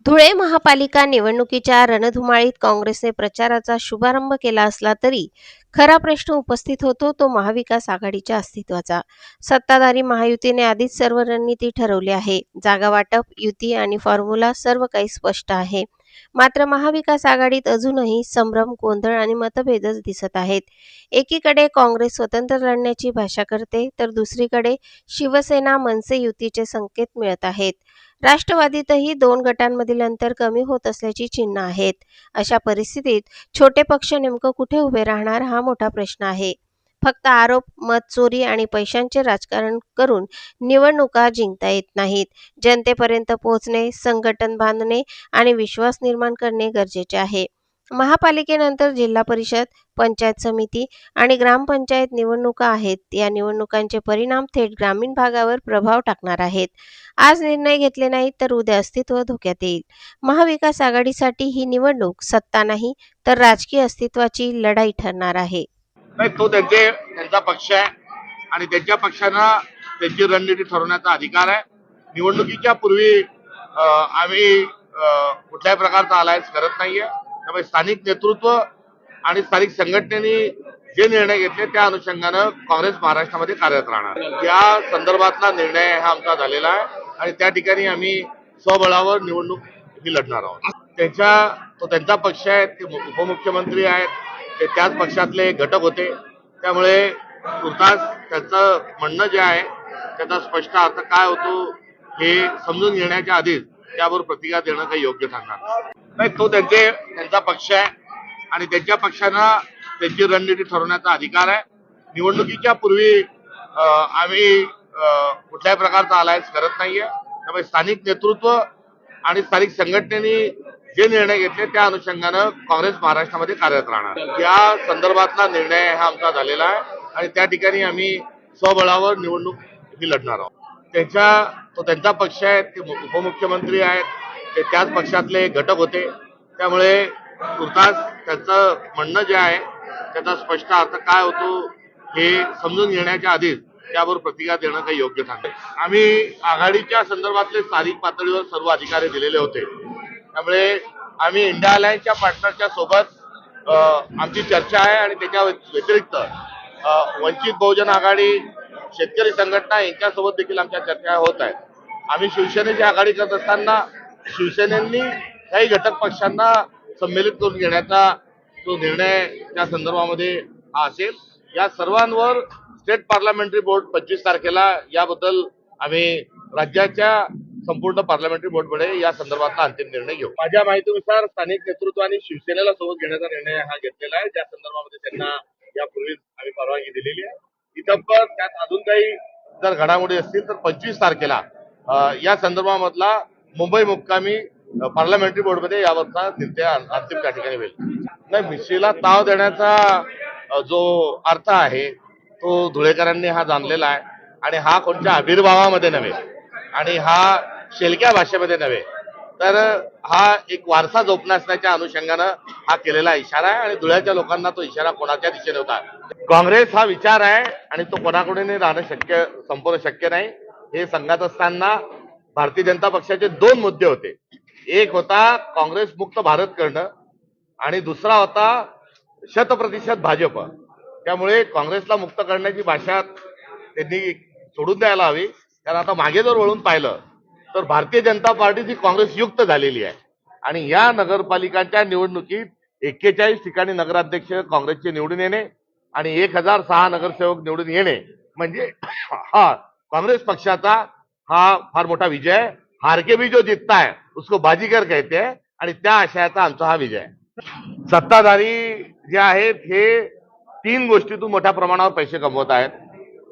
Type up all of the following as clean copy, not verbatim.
धुळे महापालिका निवडणुकीच्या रणधुमाळीत काँग्रेसने प्रचाराचा शुभारंभ केला असला तरी खरा प्रश्न उपस्थित होतो तो महाविकास आघाडीच्या अस्तित्वाचा। सत्ताधारी महायुतीने आधीच सर्व रणनीती ठरवली आहे। जागा वाटप, युती आणि फॉर्म्युला सर्व काही स्पष्ट आहे। मात्र महाविकास आघाडीत अजूनही संभ्रम, गोंधळ आणि मतभेदच दिसत आहेत। एकीकडे काँग्रेस स्वतंत्र लढण्याची भाषा करते, तर दुसरीकडे शिवसेना, मनसे युतीचे संकेत मिळत आहेत। राष्ट्रवादीतही दोन गटांमधील अंतर कमी होत असल्याची चिन्ह आहेत। अशा परिस्थितीत छोटे पक्ष नेमकं कुठे उभे राहणार हा मोठा प्रश्न आहे। फक्त आरोप, मत चोरी आणि पैशांचे राजकारण करून निवडणुका जिंकता येत नाहीत। जनतेपर्यंत पोहोचणे, संघटन बांधणे आणि विश्वास निर्माण करणे गरजेचे आहे। महापालिकेनंतर जिल्हा परिषद, पंचायत समिती आणि ग्रामपंचायत निवडणुका आहेत। या निवडणुकांचे परिणाम थेट ग्रामीण भागावर प्रभाव टाकणार आहेत। आज निर्णय घेतले नाहीत तर उद्या अस्तित्व धोक्यात येईल। महाविकास आघाडीसाठी ही निवडणूक सत्ता नाही तर राजकीय अस्तित्वाची लढाई ठरणार आहे। नाही, तो त्यांचा पक्ष आहे आणि त्यांच्या पक्षानं त्यांची रणनीती ठरवण्याचा अधिकार आहे। निवडणुकीच्या पूर्वी आम्ही कुठल्याही प्रकारचा अलायन्स करत नाहीये। त्यामुळे स्थानिक नेतृत्व आणि स्थानिक संघटनेने जे निर्णय घेतले त्या अनुषंगानं काँग्रेस महाराष्ट्रामध्ये कार्यरत राहणार। या संदर्भातला निर्णय हा आमचा झालेला आहे आणि त्या ठिकाणी आम्ही स्वबळावर निवडणूक ही लढणार आहोत। त्यांचा पक्ष आहे, ते उपमुख्यमंत्री आहेत, ते त्याच पक्षातले घटक होते। त्यामुळे तुर्तास त्यांचं म्हणणं जे आहे त्याचा स्पष्ट अर्थ काय होतो हे समजून घेण्याच्या आधीच त्यावर प्रतिक्रिया देणं काही योग्य ठरणार नाही। त्यांचा पक्ष आहे आणि त्यांच्या पक्षानं त्यांची रणनीती ठरवण्याचा अधिकार आहे। निवडणुकीच्या पूर्वी आम्ही कुठल्याही प्रकारचा अलायन्स करत नाहीये। त्यामुळे स्थानिक नेतृत्व आणि स्थानिक संघटनेने जे निर्णय घेतले त्या अनुषंगानं काँग्रेस महाराष्ट्रामध्ये कार्यरत राहणार। या संदर्भातला निर्णय हा आमचा झालेला आहे आणि त्या ठिकाणी आम्ही स्वबळावर निवडणूक ही लढणार आहोत। त्यांचा पक्ष आहे, ते उपमुख्यमंत्री आहेत, ते त्याच पक्षातले घटक होते। त्यामुळे तुर्तास त्यांचं म्हणणं जे आहे त्याचा स्पष्ट अर्थ काय होतो हे समजून घेण्याच्या आधीच त्यावर प्रतिक्रिया देणं काही योग्य ठरणार। आम्ही आघाडीच्या संदर्भातले स्थानिक पातळीवर सर्व अधिकारी दिलेले होते। त्यामुळे आम्ही इंडिया अलायन्सच्या पार्टनरच्या सोबत आमची चर्चा आहे आणि त्याच्या व्यतिरिक्त वंचित बहुजन आघाडी, शेतकरी संघटना यांच्यासोबत देखील आमच्या चर्चा होत आहेत। आम्ही शिवसेनेची आघाडी करत असताना शिवसेनेनी काही घटक पक्षांना सम्मिलित करून घेण्याचा जो निर्णय त्या संदर्भामध्ये हा असेल। या सर्वांवर स्टेट पार्लमेंटरी बोर्ड 25 तारखेला याबद्दल आम्ही राज्याच्या संपूर्ण पार्लमेंटरी बोर्डमध्ये या संदर्भातला अंतिम निर्णय घेऊ। माझ्या माहितीनुसार स्थानिक नेतृत्वाने शिवसेनेला सोबत घेण्याचा निर्णय हा घेतलेला आहे, ज्या संदर्भामध्ये त्यांना यापूर्वी आम्ही परवानगी दिलेली आहे। इथं पण त्यात अजून काही जर घडामोडी असतील तर 25 तारखेला या संदर्भामधला मुंबई मुक्कामी पार्लमेंटरी बोर्डमध्ये यावरचा निर्णय अंतिम त्या ठिकाणी होईल। नाही, मिशीला ताव देण्याचा जो अर्थ आहे तो धुळेकरांनी हा जाणलेला आहे आणि हा कोणत्या आविर्भावामध्ये नव्हे आणि हा शेलक्या भाषेमध्ये नव्हे तर हा एक वारसा जोपासण्याच्या अनुषंगानं हा केलेला इशारा आहे आणि धुळ्याच्या लोकांना तो इशारा कोणाच्या दिशेने होता। काँग्रेस हा विचार आहे आणि तो कोणाकडूनही राहणं संपूर्ण शक्य नाही। हे सांगत असताना भारतीय जनता पक्षाचे दोन मुद्दे होते। एक होता काँग्रेस मुक्त भारत करणं आणि दुसरा होता 100% भाजप। त्यामुळे काँग्रेसला मुक्त करण्याची भाषा त्यांनी सोडून द्यायला हवी, कारण आता मागे जर वळून पाहिलं तर भारतीय जनता पार्टी काँग्रेस युक्त झालेली आहे आणि या नगरपालिकांच्या निवडणुकीत 41 ठिकाणी नगराध्यक्ष काँग्रेसचे निवडून येणे आणि 1006 नगरसेवक निवडून येणे म्हणजे हा काँग्रेस पक्षाचा हा फार मोठा विजय आहे। हार के भी जो जीतता है उसको बाजीगर कहते हैं आणि त्या आशयाचा आमचा हा विजय आहे। सत्ताधारी जे आहेत हे 3 गोष्टीतून मोठ्या प्रमाणावर पैसे कमवत आहेत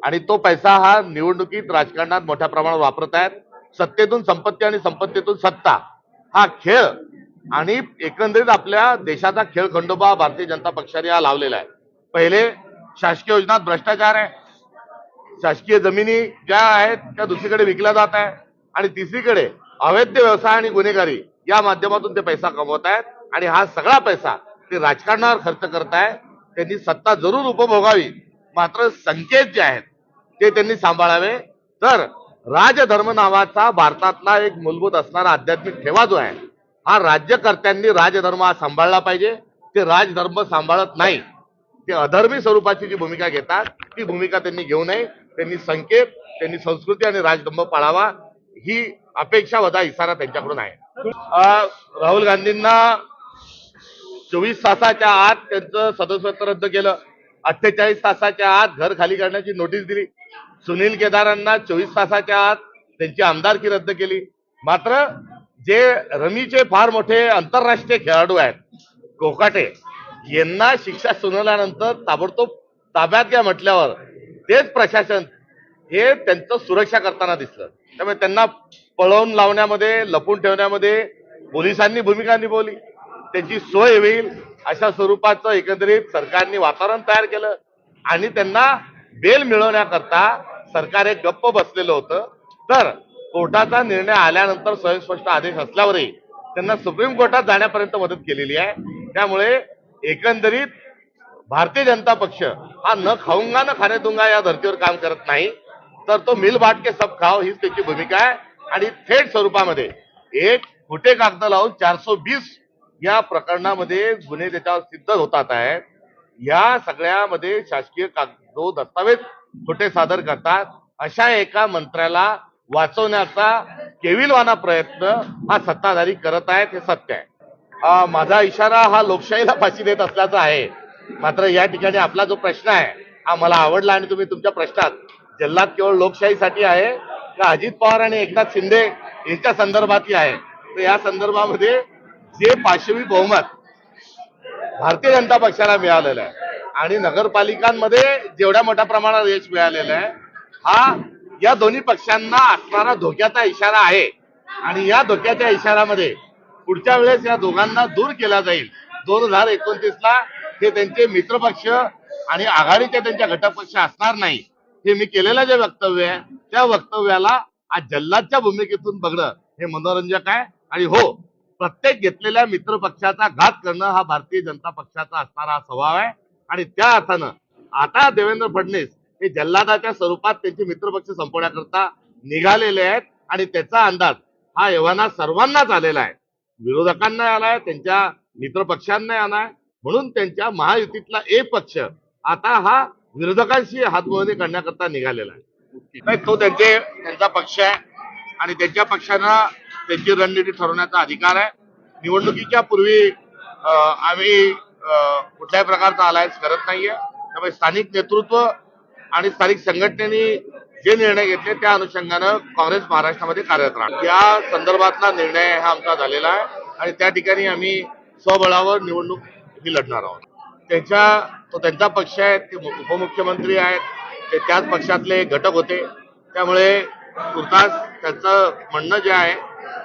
आणि तो पैसा हा निवडणुकीत राजकारणात मोठ्या प्रमाणावर वापरत आहेत। सत्तेतून संपत्ती आणि संपत्तीतून सत्ता हा खेळ आणि एकंदरीत आपल्या देशाचा खेळ खंडोबा भारतीय जनता पक्षाने हा लावलेला आहे। पहिले शासकीय योजनात भ्रष्टाचार आहे, शासकीय जमिनी ज्या आहेत त्या दुसरीकडे विकल्या जात आहे आणि तिसरीकडे अवैध व्यवसाय आणि गुन्हेगारी या माध्यमातून ते पैसा कमवत आहेत आणि हा सगळा पैसा ते राजकारणावर खर्च करत आहेत। त्यांनी सत्ता जरूर उपभोगावी, मात्र संकेत जे आहेत ते त्यांनी सांभाळावे। तर राजधर्म नावाचा भारतातला एक मूलभूत असणारा आध्यात्मिक ठेवा जो आहे हा राज्यकर्त्यांनी राजधर्म हा सांभाळला पाहिजे. ते राजधर्म सांभाळत नाही, ते अधर्मी स्वरूपाची जी भूमिका घेतात ती भूमिका त्यांनी घेऊ नये. त्यांनी संकेत, त्यांनी संस्कृती आणि राजधर्म पाळावा ही अपेक्षा वजा इशारा त्यांच्याकडून आहे. राहुल गांधींना 24 तासाच्या आत त्यांचं सदस्यत्व रद्द केलं, 48 तासाच्या आत घर खाली करण्याची नोटीस दिली. सुनील केदारांना 24 तासाच्या आत त्यांची आमदारकी रद्द केली. मात्र जे रमीचे फार मोठे आंतरराष्ट्रीय खेळाडू आहेत, कोकाटे, यांना शिक्षा सुनावल्यानंतर ताबडतोब ताब्यात घ्या म्हटल्यावर तेच प्रशासन हे त्यांचं सुरक्षा करताना दिसलं. त्यामुळे त्यांना पळवून लावण्यामध्ये, लपून ठेवण्यामध्ये पोलिसांनी भूमिका निभावली. त्यांची सोय होईल अशा स्वरूपाचं एकंदरीत सरकारने वातावरण तयार केलं आणि त्यांना बेल मिळवण्याकरता सरकार एक गप्प बसलेलं होतं. तर कोर्टाचा निर्णय आल्यानंतर स्वयंस्पष्ट आदेश असल्यावरही त्यांना सुप्रीम कोर्टात जाण्यापर्यंत मदत केलेली आहे. त्यामुळे एकंदरीत भारतीय जनता पक्ष हा न खाऊंगा न खाणे दूंगा या धर्तीवर काम करत नाही, तर तो मिल बाट के सब खाओ हीच त्याची भूमिका आहे. आणि थेट स्वरूपामध्ये एक खोटे कागद लावून 420 या प्रकरणामध्ये गुन्हे त्याच्यावर सिद्ध होतात आहेत. या सगळ्यामध्ये शासकीय जो दस्तावेज खोटे सादर करतात अशा एका मंत्र्याला वाचवण्याचा केविलवाना प्रयत्न हा सत्ताधारी करत आहेत, हे सत्य आहे. माझा इशारा हा लोकशाहीला फाशी देत असल्याचा आहे. मात्र या ठिकाणी आपला जो प्रश्न आहे हा मला आवडला आणि तुम्ही तुमच्या प्रश्नात जल्लाद केवळ लोकशाहीसाठी आहे का अजित पवार आणि एकनाथ शिंदे यांच्या संदर्भातही आहे. तर या संदर्भामध्ये जे पाशवी बहुमत भारतीय जनता पक्षाला मिळालेलं आहे आणि नगरपालिकांमध्ये जेवढ्या मोठ्या प्रमाणात यश मिळालेलं आहे हा या दोन्ही पक्षांना असणारा धोक्याचा इशारा आहे. आणि या धोक्याच्या इशाऱ्यामध्ये पुढच्या वेळेस या दोघांना दूर केला जाईल. 2029ला हे त्यांचे मित्रपक्ष आणि आघाडीचे त्यांच्या घटक पक्ष असणार नाही. हे मी केलेलं जे वक्तव्य आहे त्या वक्तव्याला आज जल्लादच्या भूमिकेतून बघणं हे मनोरंजक आहे. आणि हो, प्रत्येक घेतलेल्या मित्रपक्षाचा घात करणं हा भारतीय जनता पक्षाचा असणारा स्वभाव आहे. आणि त्या अर्थानं आता देवेंद्र फडणवीस हे जल्लादाच्या स्वरूपात त्यांचे मित्रपक्ष संपवण्याकरता निघालेले आहेत आणि त्याचा अंदाज हा एव्हाना सर्वांनाच आलेला आहे. विरोधकांना आलाय, त्यांच्या मित्रपक्षांना आलाय. म्हणून त्यांच्या महायुतीतला एक पक्ष आता हा विरोधकांशी हातमिळवणी करण्याकरता निघालेला आहे. तो त्यांचा पक्ष आहे आणि त्यांच्या पक्षानं त्यांची रणनीती ठरवण्याचा अधिकार आहे. निवडणुकीच्या पूर्वी आम्ही कुठल्याही प्रकारचा अलायन्स करत नाहीये. त्यामुळे स्थानिक नेतृत्व आणि स्थानिक संघटनेने जे निर्णय घेतले त्या अनुषंगानं काँग्रेस महाराष्ट्रामध्ये कार्यरत राहणार. या संदर्भातला निर्णय हा आमचा झालेला आहे आणि त्या ठिकाणी आम्ही स्वबळावर निवडणूक ही लढणार आहोत. त्यांचा पक्ष आहे, ते उपमुख्यमंत्री आहेत, ते त्याच पक्षातले घटक होते. त्यामुळे तुर्तास त्याचं म्हणणं जे आहे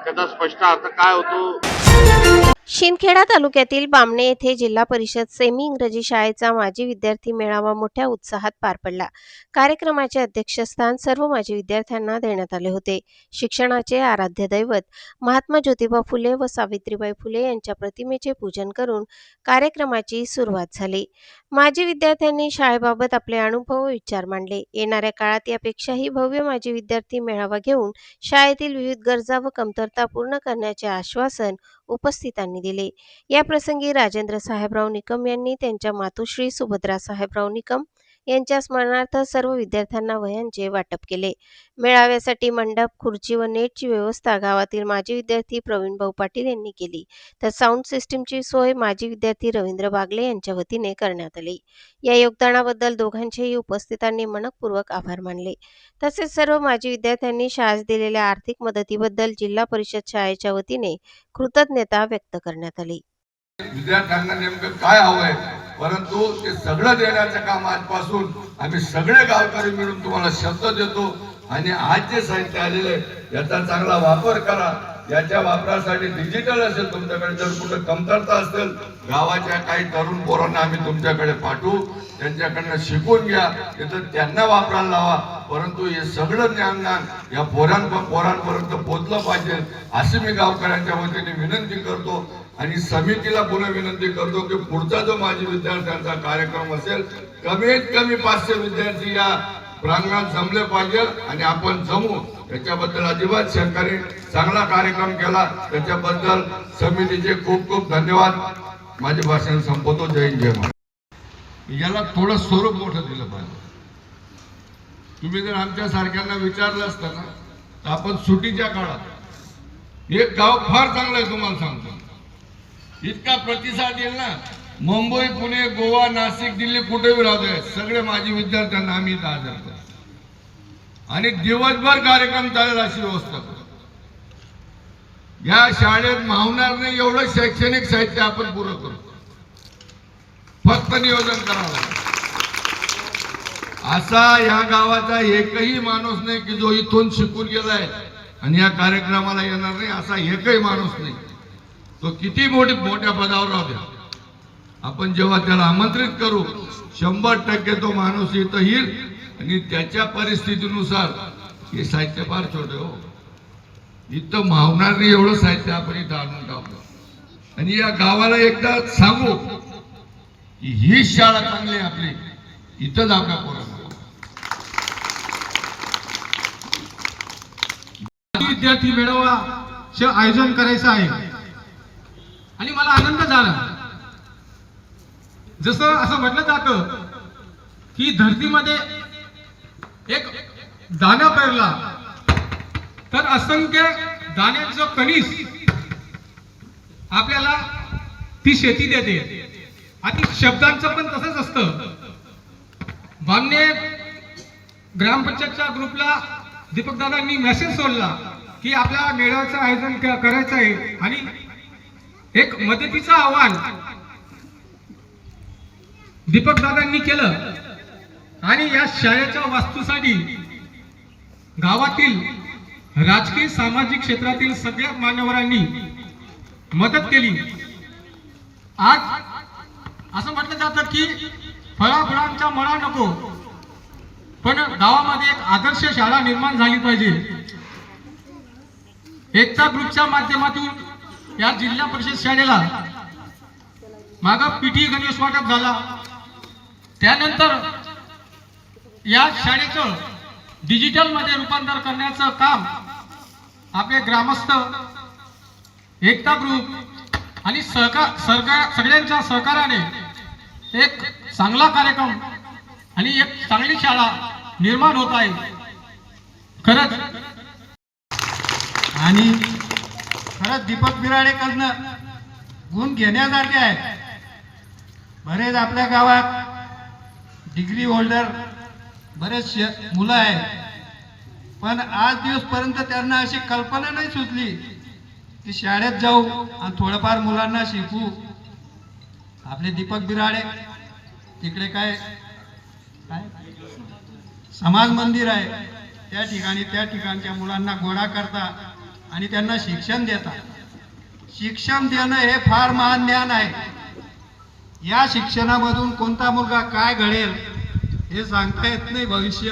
त्याचा स्पष्ट अर्थ काय होतो. शिंदखेडा तालुक्यातील बामणे येथे जिल्हा परिषद सेमी इंग्रजी शाळेचा माजी विद्यार्थी मेळावा मोठ्या उत्साहात पार पडला. कार्यक्रमाचे अध्यक्षस्थान सर्व माजी विद्यार्थ्यांना देण्यात आले होते. शिक्षणाचे आराध्य दैवत महात्मा ज्योतिबा फुले व सावित्रीबाई फुले यांच्या प्रतिमेचे पूजन करून कार्यक्रमाची सुरुवात झाली. माजी विद्यार्थ्यांनी शाळेबाबत आपले अनुभव व विचार मांडले. येणाऱ्या काळात यापेक्षाही भव्य माजी विद्यार्थी मेळावा घेऊन शाळेतील विविध गरजा व कमतरता पूर्ण करण्याचे आश्वासन उपस्थितांनी दिले. या प्रसंगी राजेंद्र साहेबराव निकम यांनी त्यांच्या मातोश्री सुभद्रा साहेबराव निकम यांच्या स्मरणार्थ सर्व विद्यार्थ्यांना वह्यांचे वाटप केले. मेळाव्यासाठी मंडप, खुर्ची व नेटची व्यवस्था गावातील माजी विद्यार्थी प्रवीण भाऊ पाटील यांनी केली. तर साऊंड सिस्टीमची सोय माजी विद्यार्थी रवींद्र बागले यांच्या वतीने करण्यात आली. या योगदानाबद्दल दोघांचेही उपस्थितांनी मनपूर्वक आभार मानले. तसेच सर्व माजी विद्यार्थ्यांनी शाळेस दिलेल्या आर्थिक मदतीबद्दल जिल्हा परिषद शाळेच्या वतीने कृतज्ञता व्यक्त करण्यात आली. विद्यार्थ्यांना नेमकं काय हवंय, परंतु ते सगळं देण्याचं काम आजपासून आम्ही सगळे गावकरी मिळून तुम्हाला शब्द देतो. आणि आज जे साहित्य आलेले याचा चांगला वापर करा. याच्या वापरासाठी डिजिटल असेल, तुमच्याकडे जर कुठं कमतरता असेल गावाच्या काही तरुण पोरांना आम्ही तुमच्याकडे पाठवू, त्यांच्याकडनं शिकून घ्या, तिथं त्यांना वापरायला लावा. परंतु हे सगळं ज्ञान या पोरांपर्यंत पोहोचलं पाहिजे अशी मी गावकऱ्यांच्या वतीने विनंती करतो. आणि समितीला पुन्हा विनंती करतो की पुढचा जो माजी विद्यार्थ्यांचा कार्यक्रम असेल, कमीत कमी 500 विद्यार्थी या प्रांगणात जमले पाहिजे आणि आपण जमू याच्याबद्दल अजिबात सहकार्य चांगला कार्यक्रम केला त्याच्याबद्दल समितीचे खूप खूप धन्यवाद. माझे भाषण संपवतो. जय हिंद जय महाराष्ट्र. याला थोडं स्वरूप मोठं दिलं पाहिजे. तुम्ही जर आमच्या सारख्यांना विचारलं असतं ना तर आपण सुट्टीच्या काळात एक गाव फार चांगलं आहे तुम्हाला सांगतो, इतका प्रतिसाद येईल ना, मुंबई पुणे गोवा नाशिक दिल्ली कुठेही राहू दे सगळे माझे विद्यार्थ्यांना आम्ही इथं हजर करतो आणि दिवसभर कार्यक्रम चालेल अशी व्यवस्था करतो. या शाळेत मावणार नाही एवढं शैक्षणिक साहित्य आपण पुरं करतो, फक्त नियोजन करावं लागेल. असा या गावाचा एकही माणूस नाही की जो इथून शिकून गेलाय आणि या कार्यक्रमाला येणार नाही, असा एकही माणूस नाही. तो किती मोठ्या पदावर राहू द्या, आपण जेव्हा त्याला आमंत्रित करू 100% तो माणूस इथं येईल आणि त्याच्या परिस्थितीनुसार हे साहित्य फार छोटे हो, इथं मावणार नाही एवढं साहित्य आपण इथं आणून टाकलं आणि या गावाला एकदा सांगू की ही शाळा चांगली आहे आपली, इथंच आपल्या पोरांना विद्यार्थी मेळाव्याचे आयोजन करायचं आहे आणि मला आनंद झाला. जसं असं म्हटलं जातं की धरतीमध्ये एक दाणा पेरला तर असंख्य दाण्याचं कणीस आपल्याला ती शेती देते आणि शब्दांचं पण तसंच असतं. बामणे ग्रामपंचायतच्या ग्रुपला दीपकदादांनी मेसेज सोडला की आपल्याला मेळाव्याचं आयोजन करायचं आहे आणि एक मदतीचं आव्हान दीपकदादांनी केलं आणि या शाळेच्या वास्तूसाठी गावातील राजकीय सामाजिक क्षेत्रातील सगळ्या मान्यवरांनी मदत केली. आज असं म्हटलं जातं की फळाफुलांचा मळा नको, पण गावामध्ये एक आदर्श शाळा निर्माण झाली पाहिजे. एकता ग्रुपच्या माध्यमातून या जिल्हा परिषद शाळेला मागं पीठी गणेश वाटप झाला, त्यानंतर या शाळेचं डिजिटल मध्ये रूपांतर करण्याचं काम आपले ग्रामस्थ एकता ग्रुप आणि सगळ्यांच्या सहकार्याने एक चांगला कार्यक्रम आणि एक चांगली शाळा निर्माण होत आहे. खरंच आणि खरंच दीपक बिराडेकडनं गुण घेण्यासारखे आहेत. बरेच आपल्या गावात डिग्री होल्डर बरेच मुलं आहेत, पण आज दिवसपर्यंत त्यांना अशी कल्पना नाही सुचली की शाळेत जाऊ आणि थोडंफार मुलांना शिकवू. आपले दीपक बिराडे तिकडे काय समाज मंदिर आहे त्या ठिकाणच्या मुलांना गोळा करता आणि त्यांना शिक्षण देता. शिक्षण देणं हे फार महान ज्ञान आहे. या शिक्षणामधून कोणता मुलगा काय घडेल हे सांगता येत नाही भविष्य,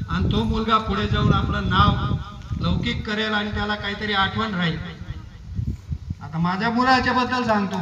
आणि तो मुलगा पुढे जाऊन आपलं नाव लौकिक करेल आणि त्याला काहीतरी आठवण राहील. आता माझ्या मुलाच्या बद्दल सांगतो.